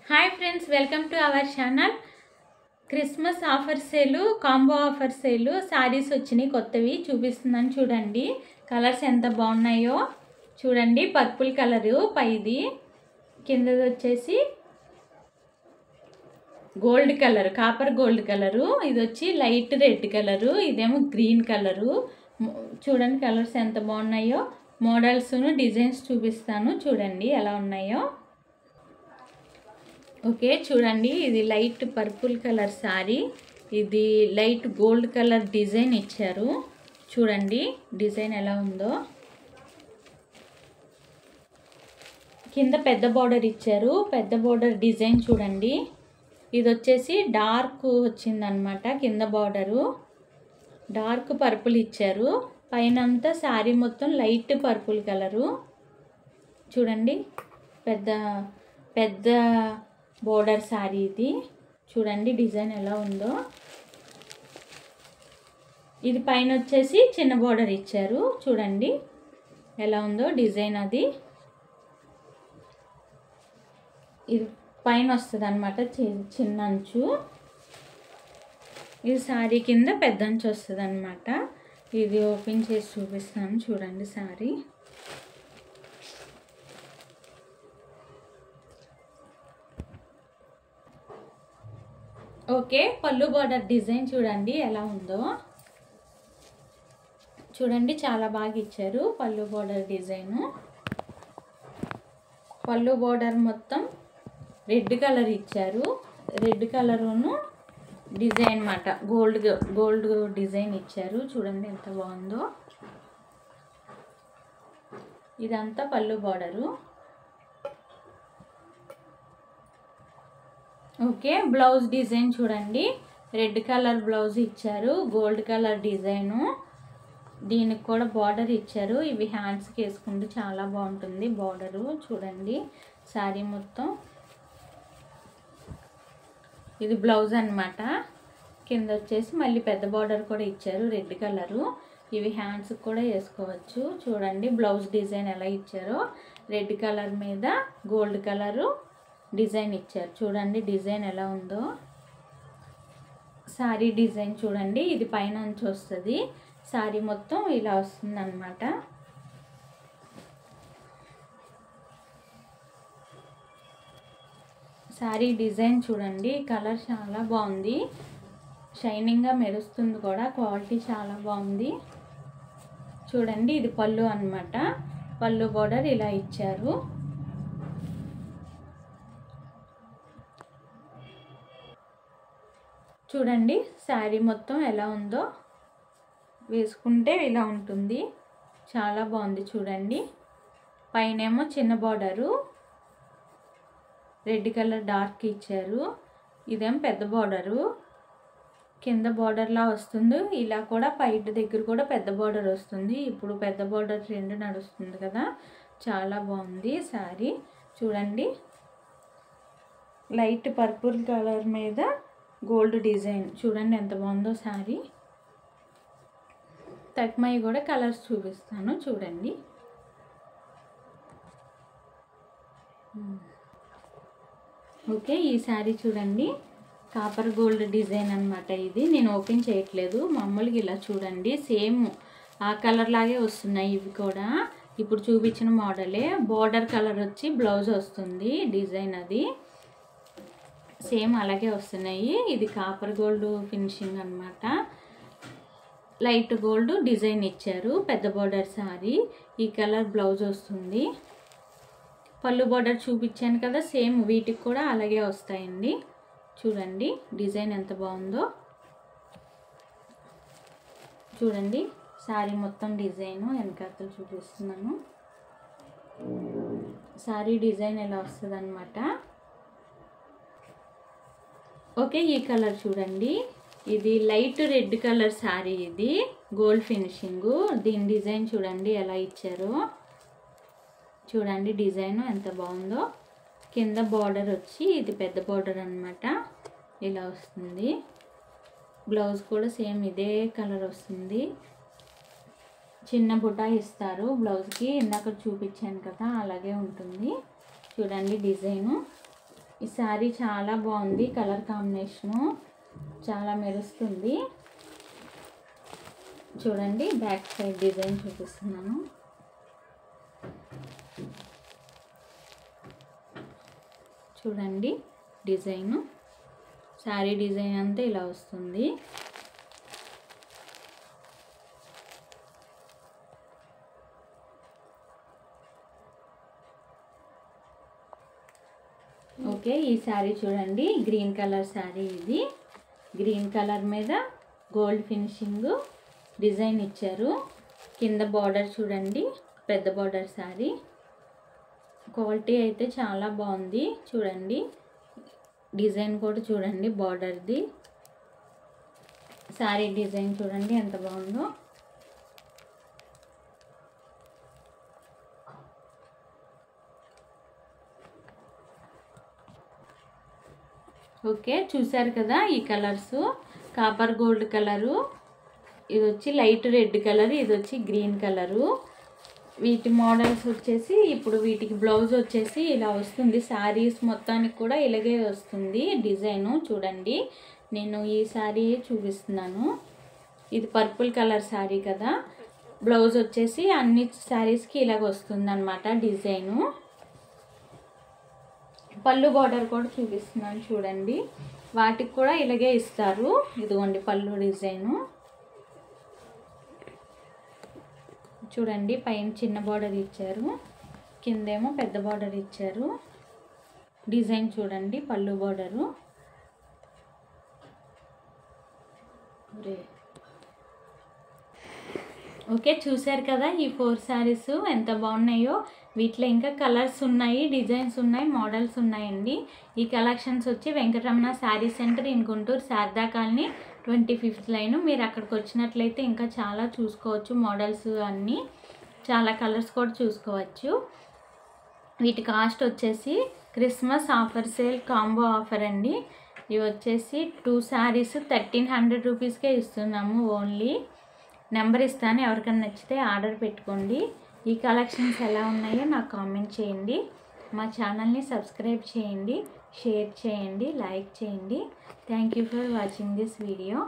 Hi friends, welcome to our channel. Christmas offer సేలు, combo offer సేలు సారీస్ వచ్చినాయి, కొత్తవి చూపిస్తున్నాను చూడండి. కలర్స్ ఎంత బాగున్నాయో చూడండి. పర్పుల్ కలరు పైది, కిందది వచ్చేసి gold colour, copper gold colour, ఇది వచ్చి లైట్ రెడ్ కలరు, ఇదేమో గ్రీన్ కలరు. చూడండి కలర్స్ ఎంత బాగున్నాయో. మోడల్స్ను డిజైన్స్ చూపిస్తాను చూడండి ఎలా ఉన్నాయో. ఓకే చూడండి, ఇది లైట్ పర్పుల్ కలర్ సారీ, ఇది లైట్ గోల్డ్ కలర్ డిజైన్ ఇచ్చారు. చూడండి డిజైన్ ఎలా ఉందో. కింద పెద్ద బార్డర్ ఇచ్చారు, పెద్ద బార్డర్ డిజైన్ చూడండి. ఇది వచ్చేసి డార్క్ వచ్చిందనమాట, కింద బార్డరు డార్క్ పర్పుల్ ఇచ్చారు. పైన అంతా శారీ మొత్తం లైట్ పర్పుల్ కలరు. చూడండి పెద్ద పెద్ద బోర్డర్ శారీ ఇది. చూడండి డిజైన్ ఎలా ఉందో. ఇది పైన వచ్చేసి చిన్న బోర్డర్ ఇచ్చారు. చూడండి ఎలా ఉందో డిజైన్ అది. ఇది పైన వస్తుంది అనమాట చిన్న అంచు. ఇది శారీ కింద పెద్ద అంచు వస్తుంది అనమాట. ఇది ఓపెన్ చేసి చూపిస్తాను చూడండి శారీ. ఓకే, పళ్ళు బార్డర్ డిజైన్ చూడండి ఎలా ఉందో. చూడండి చాలా బాగా ఇచ్చారు పళ్ళు బార్డర్ డిజైను. పళ్ళు బార్డర్ మొత్తం రెడ్ కలర్ ఇచ్చారు. రెడ్ కలరును డిజైన్ అన్నమాట, గోల్డ్ డిజైన్ ఇచ్చారు. చూడండి ఎంత బాగుందో. ఇదంతా పళ్ళు బార్డరు. ఓకే, బ్లౌజ్ డిజైన్ చూడండి. రెడ్ కలర్ బ్లౌజ్ ఇచ్చారు, గోల్డ్ కలర్ డిజైను. దీనికి కూడా బార్డర్ ఇచ్చారు. ఇవి హ్యాండ్స్కి వేసుకుంటే చాలా బాగుంటుంది బార్డరు. చూడండి శారీ మొత్తం. ఇది బ్లౌజ్ అన్నమాట. కింద వచ్చేసి మళ్ళీ పెద్ద బార్డర్ కూడా ఇచ్చారు రెడ్ కలరు. ఇవి హ్యాండ్స్కి కూడా వేసుకోవచ్చు. చూడండి బ్లౌజ్ డిజైన్ ఎలా ఇచ్చారో. రెడ్ కలర్ మీద గోల్డ్ కలరు డిజైన్ ఇచ్చారు. చూడండి డిజైన్ ఎలా ఉందో. శారీ డిజైన్ చూడండి. ఇది పైన నుంచి వస్తుంది, శారీ మొత్తం ఇలా వస్తుంది అన్నమాట. శారీ డిజైన్ చూడండి. కలర్ చాలా బాగుంది, షైనింగ్గా మెరుస్తుంది కూడా. క్వాలిటీ చాలా బాగుంది. చూడండి ఇది పళ్ళు అన్నమాట. పళ్ళు బోర్డర్ ఇలా ఇచ్చారు. చూడండి శారీ మొత్తం ఎలా ఉందో. వేసుకుంటే ఇలా ఉంటుంది, చాలా బాగుంది. చూడండి పైనేమో చిన్న బార్డరు, రెడ్ కలర్ డార్క్ ఇచ్చారు. ఇదేమో పెద్ద బార్డరు, కింద బార్డర్లా వస్తుంది. ఇలా కూడా పైట దగ్గర కూడా పెద్ద బార్డర్ వస్తుంది. ఇప్పుడు పెద్ద బార్డర్ ట్రెండ్ నడుస్తుంది కదా, చాలా బాగుంది శారీ. చూడండి లైట్ పర్పుల్ కలర్ మీద గోల్డ్ డిజైన్. చూడండి ఎంత బాగుందో శారీ. తక్మయి కూడా కలర్స్ చూపిస్తాను చూడండి. ఓకే, ఈ శారీ చూడండి. కాపర్ గోల్డ్ డిజైన్ అన్నమాట. ఇది నేను ఓపెన్ చేయట్లేదు, మామూలుగా ఇలా చూడండి. సేమ్ ఆ కలర్ లాగే వస్తున్నాయి ఇవి కూడా. ఇప్పుడు చూపించిన మోడలే. బార్డర్ కలర్ వచ్చి బ్లౌజ్ వస్తుంది డిజైన్, అది సేమ్ అలాగే వస్తున్నాయి. ఇది కాపర్ గోల్డ్ ఫినిషింగ్ అన్నమాట. లైట్ గోల్డ్ డిజైన్ ఇచ్చారు. పెద్ద బార్డర్ శారీ. ఈ కలర్ బ్లౌజ్ వస్తుంది. పళ్ళు బార్డర్ చూపించాను కదా, సేమ్ వీటికి కూడా అలాగే వస్తాయండి. చూడండి డిజైన్ ఎంత బాగుందో. చూడండి శారీ మొత్తం డిజైను వెనకాతలు చూపిస్తున్నాను. శారీ డిజైన్ ఎలా వస్తుంది అన్నమాట. ఓకే, ఈ కలర్ చూడండి. ఇది లైట్ రెడ్ కలర్ శారీ, ఇది గోల్డ్ ఫినిషింగు. దీని డిజైన్ చూడండి ఎలా ఇచ్చారో. చూడండి డిజైన్ ఎంత బాగుందో. కింద బార్డర్ వచ్చి ఇది పెద్ద బార్డర్ అన్నమాట, ఇలా వస్తుంది. బ్లౌజ్ కూడా సేమ్ ఇదే కలర్ వస్తుంది. చిన్న బుటా ఇస్తారు బ్లౌజ్కి, ఇందాక చూపించాను కదా అలాగే ఉంటుంది. చూడండి డిజైను. ఈ శారీ చాలా బాగుంది, కలర్ కాంబినేషను చాలా మెరుస్తుంది. చూడండి బ్యాక్ సైడ్ డిజైన్ చూపిస్తున్నాను. చూడండి డిజైను, శారీ డిజైన్ అంతా ఇలా వస్తుంది. ఓకే, ఈ శారీ చూడండి గ్రీన్ కలర్ శారీ. ఇది గ్రీన్ కలర్ మీద గోల్డ్ ఫినిషింగ్ డిజైన్ ఇచ్చారు. కింద బార్డర్ చూడండి, పెద్ద బార్డర్ శారీ. క్వాలిటీ అయితే చాలా బాగుంది. చూడండి డిజైన్ కూడా చూడండి, బార్డర్ది శారీ డిజైన్ చూడండి ఎంత బాగుందో. ఓకే, చూసారు కదా ఈ కలర్స్. కాపర్ గోల్డ్ కలరు, ఇది వచ్చి లైట్ రెడ్ కలర్, ఇది వచ్చి గ్రీన్ కలరు. వీటి మోడల్స్ వచ్చేసి ఇప్పుడు వీటికి బ్లౌజ్ వచ్చేసి ఇలా వస్తుంది. శారీస్ మొత్తానికి కూడా ఇలాగే వస్తుంది డిజైను. చూడండి నేను ఈ శారీ చూపిస్తున్నాను. ఇది పర్పుల్ కలర్ శారీ కదా, బ్లౌజ్ వచ్చేసి అన్ని శారీస్కి ఇలాగ వస్తుంది అన్నమాట డిజైను. పళ్ళు బార్డర్ కూడా చూపిస్తున్నాను చూడండి, వాటికి కూడా ఇలాగే ఇస్తారు. ఇదిగోండి పళ్ళు డిజైను. చూడండి పైన చిన్న బార్డర్ ఇచ్చారు, కిందేమో పెద్ద బార్డర్ ఇచ్చారు. డిజైన్ చూడండి పళ్ళు బార్డరు. ఓకే, చూసారు కదా ఈ 4 శారీస్ ఎంత బాగున్నాయో. వీటిలో ఇంకా కలర్స్ ఉన్నాయి, డిజైన్స్ ఉన్నాయి, మోడల్స్ ఉన్నాయండి. ఈ కలెక్షన్స్ వచ్చి Venkataramana sari centre in Guntur, Sharada colony, 25th line. మీరు అక్కడికి వచ్చినట్లయితే ఇంకా చాలా చూసుకోవచ్చు, మోడల్స్ అన్నీ, చాలా కలర్స్ కూడా చూసుకోవచ్చు. వీటి కాస్ట్ వచ్చేసి Christmas offer sale combo offer అండి. ఇవి వచ్చేసి 2 శారీస్ 1300 రూపీస్కే ఇస్తున్నాము ఓన్లీ. నెంబర్ ఇస్తాను, ఎవరికైనా నచ్చితే ఆర్డర్ పెట్టుకోండి. ఈ కలెక్షన్స్ ఎలా ఉన్నాయో నాకు కామెంట్ చేయండి. మా ఛానల్ని సబ్స్క్రైబ్ చేయండి, షేర్ చేయండి, లైక్ చేయండి. Thank you for watching this video.